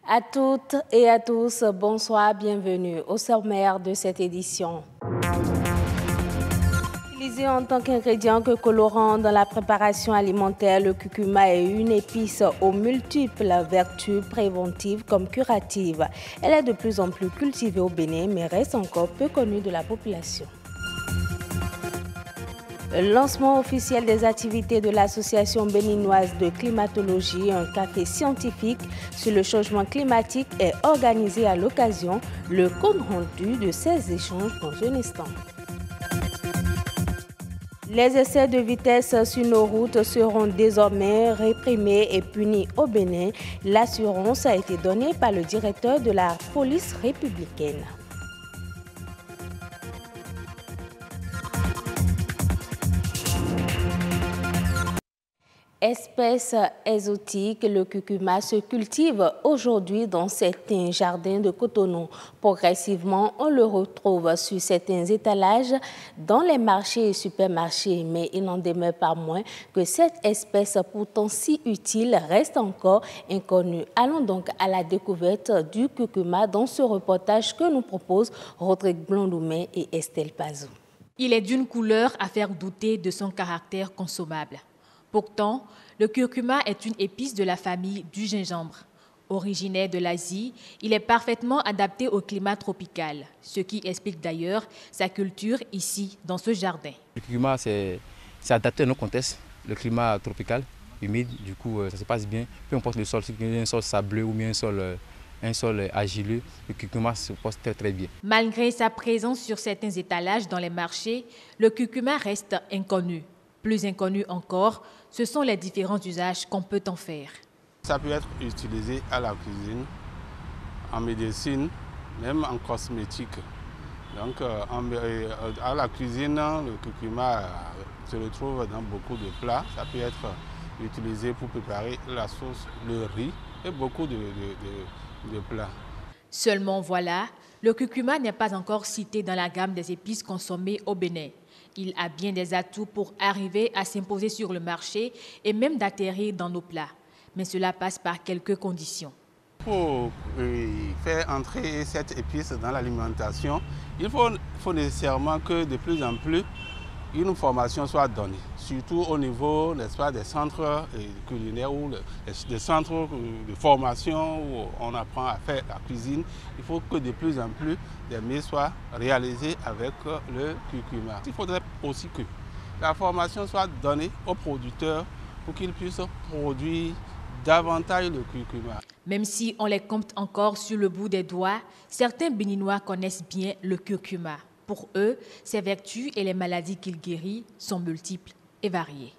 À toutes et à tous, bonsoir, bienvenue au sommaire de cette édition. Utilisé en tant qu'ingrédient que colorant dans la préparation alimentaire, le curcuma est une épice aux multiples vertus préventives comme curatives. Elle est de plus en plus cultivée au Bénin, mais reste encore peu connue de la population. Le lancement officiel des activités de l'Association béninoise de climatologie, un café scientifique sur le changement climatique, est organisé à l'occasion. Le compte rendu de ces échanges dans un instant. Les excès de vitesse sur nos routes seront désormais réprimés et punis au Bénin. L'assurance a été donnée par le directeur de la police républicaine. Espèce exotique, le curcuma se cultive aujourd'hui dans certains jardins de Cotonou. Progressivement, on le retrouve sur certains étalages dans les marchés et supermarchés, mais il n'en demeure pas moins que cette espèce pourtant si utile reste encore inconnue. Allons donc à la découverte du curcuma dans ce reportage que nous proposent Rodrigue Blondoumé et Estelle Pazou. Il est d'une couleur à faire douter de son caractère consommable. Pourtant, le curcuma est une épice de la famille du gingembre. Originaire de l'Asie, il est parfaitement adapté au climat tropical, ce qui explique d'ailleurs sa culture ici, dans ce jardin. Le curcuma, c'est adapté à nos contextes, le climat tropical, humide, du coup ça se passe bien. Peu importe le sol, si c'est un sol sableux ou bien un sol argileux, le curcuma se porte très bien. Malgré sa présence sur certains étalages dans les marchés, le curcuma reste inconnu. Plus inconnu encore, ce sont les différents usages qu'on peut en faire. Ça peut être utilisé à la cuisine, en médecine, même en cosmétique. Donc à la cuisine, le curcuma se retrouve dans beaucoup de plats. Ça peut être utilisé pour préparer la sauce, le riz et beaucoup de plats. Seulement voilà, le curcuma n'est pas encore cité dans la gamme des épices consommées au Bénin. Il a bien des atouts pour arriver à s'imposer sur le marché et même d'atterrir dans nos plats. Mais cela passe par quelques conditions. Pour faire entrer cette épice dans l'alimentation, il faut nécessairement que de plus en plus une formation soit donnée, surtout au niveau, n'est-ce pas, des centres culinaires ou des centres de formation où on apprend à faire la cuisine. Il faut que de plus en plus des mets soient réalisés avec le curcuma. Il faudrait aussi que la formation soit donnée aux producteurs pour qu'ils puissent produire davantage le curcuma. Même si on les compte encore sur le bout des doigts, certains Béninois connaissent bien le curcuma. Pour eux, ses vertus et les maladies qu'il guérit sont multiples et variées.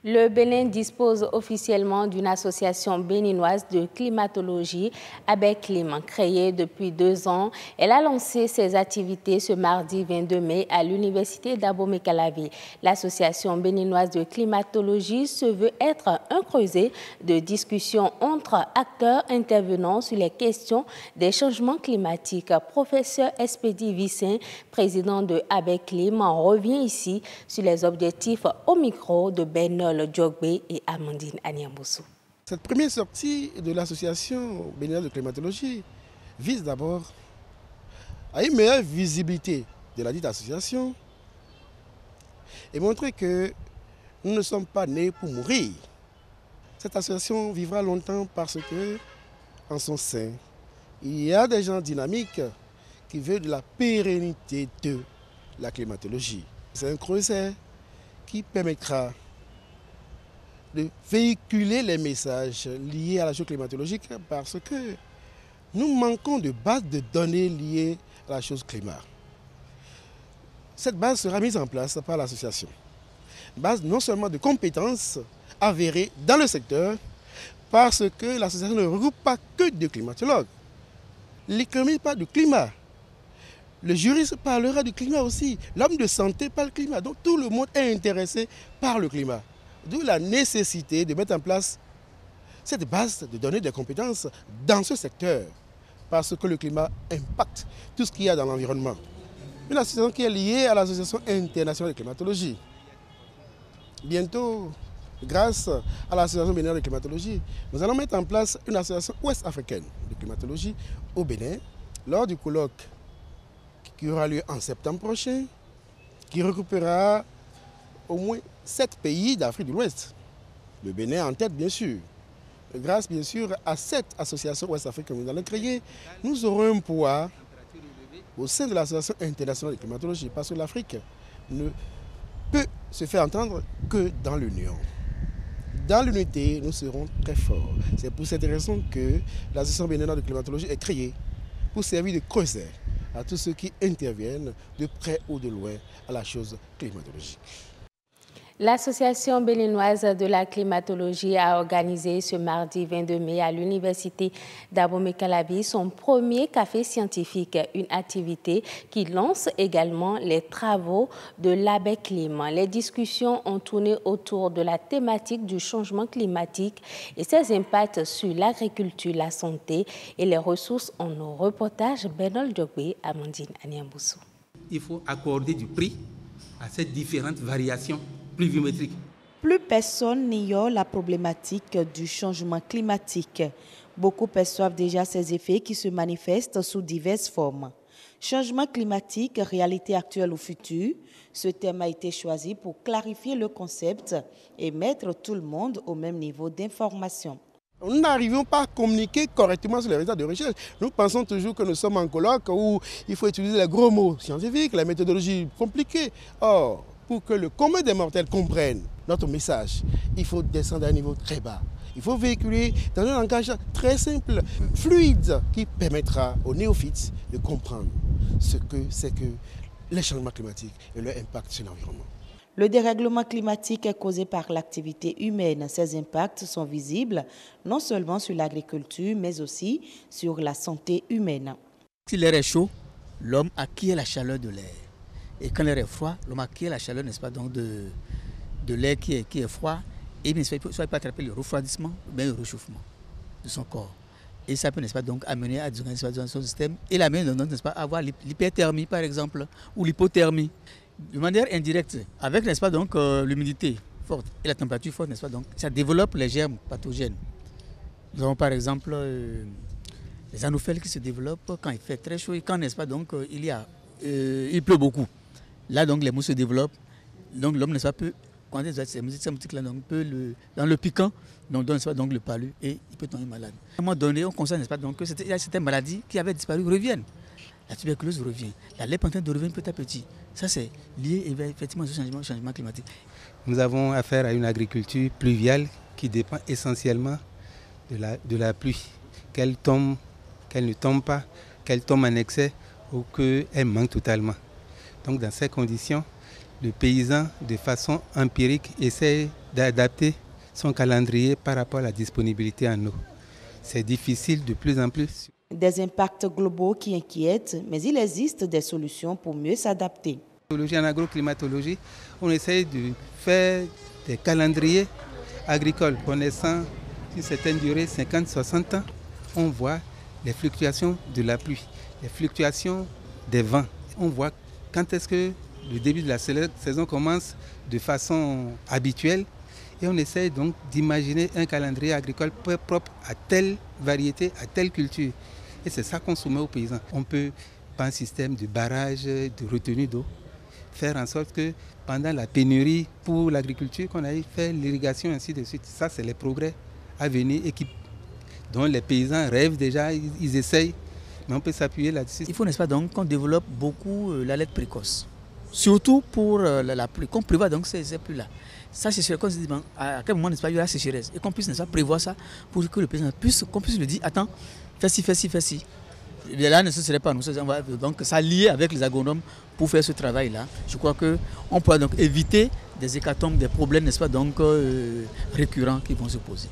Le Bénin dispose officiellement d'une association béninoise de climatologie, ABECLIM, créée depuis 2 ans. Elle a lancé ses activités ce mardi 22 mai à l'université d'Abomey-Calavi. L'association béninoise de climatologie se veut être un creuset de discussion entre acteurs intervenant sur les questions des changements climatiques. Professeur Espédi Vissin, président de ABECLIM, revient ici sur les objectifs au micro de Benol Djogbe et Amandine Anyamboussou. Cette première sortie de l'association béninoise de climatologie vise d'abord à une meilleure visibilité de la dite association et montrer que nous ne sommes pas nés pour mourir. Cette association vivra longtemps parce que, en son sein, il y a des gens dynamiques qui veulent de la pérennité de la climatologie. C'est un creuset qui permettra de véhiculer les messages liés à la chose climatologique parce que nous manquons de base de données liées à la chose climat. Cette base sera mise en place par l'association. Base non seulement de compétences avérées dans le secteur, parce que l'association ne regroupe pas que des climatologues. L'économie parle du climat. Le juriste parlera du climat aussi. L'homme de santé parle du climat. Donc tout le monde est intéressé par le climat. D'où la nécessité de mettre en place cette base de donner des compétences dans ce secteur. Parce que le climat impacte tout ce qu'il y a dans l'environnement. Une association qui est liée à l'Association internationale de climatologie. Bientôt, grâce à l'association béninoise de climatologie, nous allons mettre en place une association ouest-africaine de climatologie au Bénin lors du colloque qui aura lieu en septembre prochain, qui regroupera au moins 7 pays d'Afrique de l'Ouest. Le Bénin en tête, bien sûr. Grâce, bien sûr, à cette association ouest-africaine que nous allons créer, nous aurons un poids au sein de l'Association internationale de climatologie, parce que l'Afrique ne peut se faire entendre que dans l'union. Dans l'unité, nous serons très forts. C'est pour cette raison que l'Association béninoise de climatologie est créée pour servir de creuset à tous ceux qui interviennent de près ou de loin à la chose climatologique. L'Association béninoise de la climatologie a organisé ce mardi 22 mai à l'Université d'Abomey-Calavi son premier café scientifique, une activité qui lance également les travaux de l'ABECLIM. Les discussions ont tourné autour de la thématique du changement climatique et ses impacts sur l'agriculture, la santé et les ressources en nos reportages. Benol Djogbe, Amandine Aniamboussou. Il faut accorder du prix à ces différentes variations pluviométrique. Plus personne n'ignore la problématique du changement climatique. Beaucoup perçoivent déjà ces effets qui se manifestent sous diverses formes. Changement climatique, réalité actuelle ou future, ce thème a été choisi pour clarifier le concept et mettre tout le monde au même niveau d'information. Nous n'arrivons pas à communiquer correctement sur les résultats de recherche. Nous pensons toujours que nous sommes en colloque où il faut utiliser les gros mots scientifiques, la méthodologie compliquée. Or, pour que le commun des mortels comprenne notre message, il faut descendre à un niveau très bas. Il faut véhiculer dans un langage très simple, fluide, qui permettra aux néophytes de comprendre ce que c'est que les changements climatiques et leur impact sur l'environnement. Le dérèglement climatique est causé par l'activité humaine. Ces impacts sont visibles non seulement sur l'agriculture, mais aussi sur la santé humaine. Si l'air est chaud, l'homme acquiert la chaleur de l'air. Et quand l'air est froid, l'homme acquiert la chaleur, n'est-ce pas, donc de l'air qui est froid. Et bien, soit il peut attraper le refroidissement ou bien le réchauffement de son corps. Et ça peut, n'est-ce pas, donc amener à dans son système et l'amener, n'est-ce pas, à avoir l'hyperthermie, par exemple, ou l'hypothermie. De manière indirecte, avec, n'est-ce pas, donc l'humidité forte et la température forte, n'est-ce pas, donc ça développe les germes pathogènes. Nous avons par exemple les anophèles qui se développent quand il fait très chaud et quand, n'est-ce pas, donc il pleut beaucoup. Là, donc, les mouches se développent. Donc, l'homme, n'est-ce pas, peut, quand ces moustiques-là, dans le piquant, donc, n'est-ce pas, donc, le palu, et il peut tomber malade. À un moment donné, on constate, n'est-ce pas, donc, que certaines maladies qui avaient disparu reviennent. La tuberculose revient. La lèpre est en train de revenir petit à petit. Ça, c'est lié effectivement au changement climatique. Nous avons affaire à une agriculture pluviale qui dépend essentiellement de la pluie. Qu'elle tombe, qu'elle ne tombe pas, qu'elle tombe en excès ou qu'elle manque totalement. Donc dans ces conditions, le paysan, de façon empirique, essaie d'adapter son calendrier par rapport à la disponibilité en eau. C'est difficile de plus en plus. Des impacts globaux qui inquiètent, mais il existe des solutions pour mieux s'adapter. En agroclimatologie, on essaie de faire des calendriers agricoles connaissant une certaine durée, 50-60 ans. On voit les fluctuations de la pluie, les fluctuations des vents. On voit quand est-ce que le début de la saison commence de façon habituelle et on essaie donc d'imaginer un calendrier agricole propre à telle variété, à telle culture. Et c'est ça qu'on soumet aux paysans. On peut, par un système de barrage, de retenue d'eau, faire en sorte que pendant la pénurie pour l'agriculture, qu'on aille faire l'irrigation, ainsi de suite. Ça, c'est les progrès à venir et dont les paysans rêvent déjà, ils essayent. Mais on peut s'appuyer là-dessus. Il faut, n'est-ce pas, donc, qu'on développe beaucoup l'alerte précoce. Surtout pour la pluie, qu'on prévoit donc ces pluies-là. Ça, c'est qu'on se dit, à quel moment, n'est-ce pas, il y aura sécheresse. Et qu'on puisse, n'est-ce pas, prévoir ça pour que le paysan qu'on puisse lui dire, attends, fais ci. Et là, ce ne serait pas nous. On va donc s'allier avec les agronomes pour faire ce travail-là. Je crois qu'on pourra donc éviter des hécatombes, des problèmes, n'est-ce pas, donc récurrents qui vont se poser.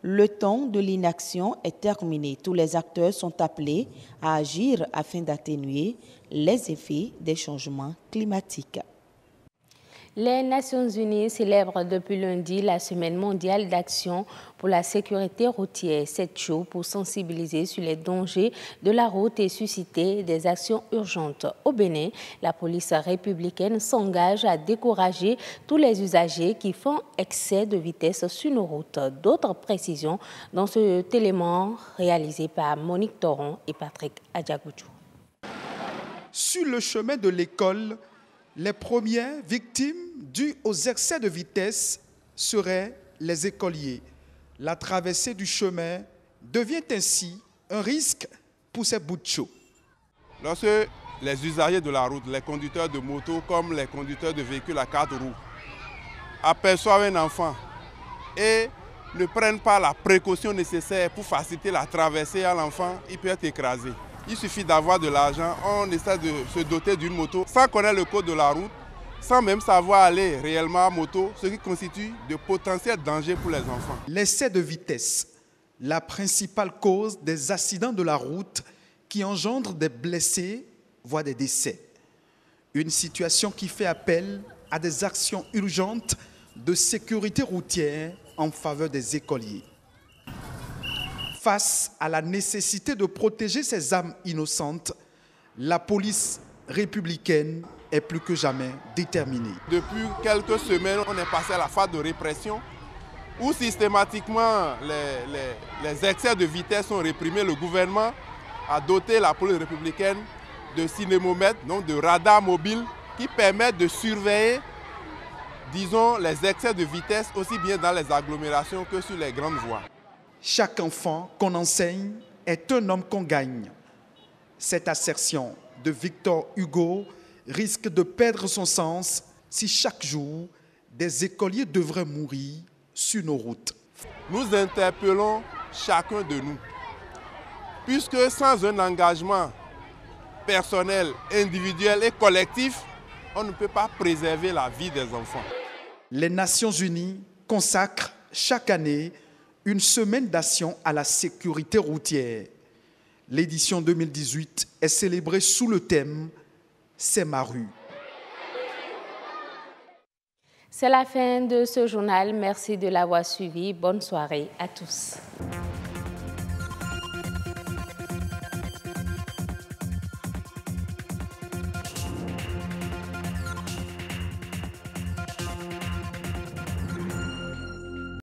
Le temps de l'inaction est terminé. Tous les acteurs sont appelés à agir afin d'atténuer les effets des changements climatiques. Les Nations Unies célèbrent depuis lundi la Semaine mondiale d'action pour la sécurité routière. 7 jours pour sensibiliser sur les dangers de la route et susciter des actions urgentes. Au Bénin, la police républicaine s'engage à décourager tous les usagers qui font excès de vitesse sur nos routes. D'autres précisions dans ce élément réalisé par Monique Toron et Patrick Adjagouchou. Sur le chemin de l'école, les premières victimes dues aux excès de vitesse seraient les écoliers. La traversée du chemin devient ainsi un risque pour ces bouts de chou. Lorsque les usagers de la route, les conducteurs de moto comme les conducteurs de véhicules à 4 roues, aperçoivent un enfant et ne prennent pas la précaution nécessaire pour faciliter la traversée à l'enfant, il peut être écrasé. Il suffit d'avoir de l'argent, on essaie de se doter d'une moto sans connaître le code de la route, sans même savoir aller réellement à moto, ce qui constitue de potentiels dangers pour les enfants. L'excès de vitesse, la principale cause des accidents de la route qui engendrent des blessés, voire des décès. Une situation qui fait appel à des actions urgentes de sécurité routière en faveur des écoliers. Face à la nécessité de protéger ces âmes innocentes, la police républicaine est plus que jamais déterminée. Depuis quelques semaines, on est passé à la phase de répression où systématiquement les excès de vitesse sont réprimés. Le gouvernement a doté la police républicaine de cinémomètres, donc de radars mobiles qui permettent de surveiller, disons, les excès de vitesse aussi bien dans les agglomérations que sur les grandes voies. Chaque enfant qu'on enseigne est un homme qu'on gagne. Cette assertion de Victor Hugo risque de perdre son sens si chaque jour des écoliers devraient mourir sur nos routes. Nous interpellons chacun de nous, puisque sans un engagement personnel, individuel et collectif, on ne peut pas préserver la vie des enfants. Les Nations Unies consacrent chaque année une semaine d'action à la sécurité routière. L'édition 2018 est célébrée sous le thème « C'est ma rue ». C'est la fin de ce journal. Merci de l'avoir suivi. Bonne soirée à tous.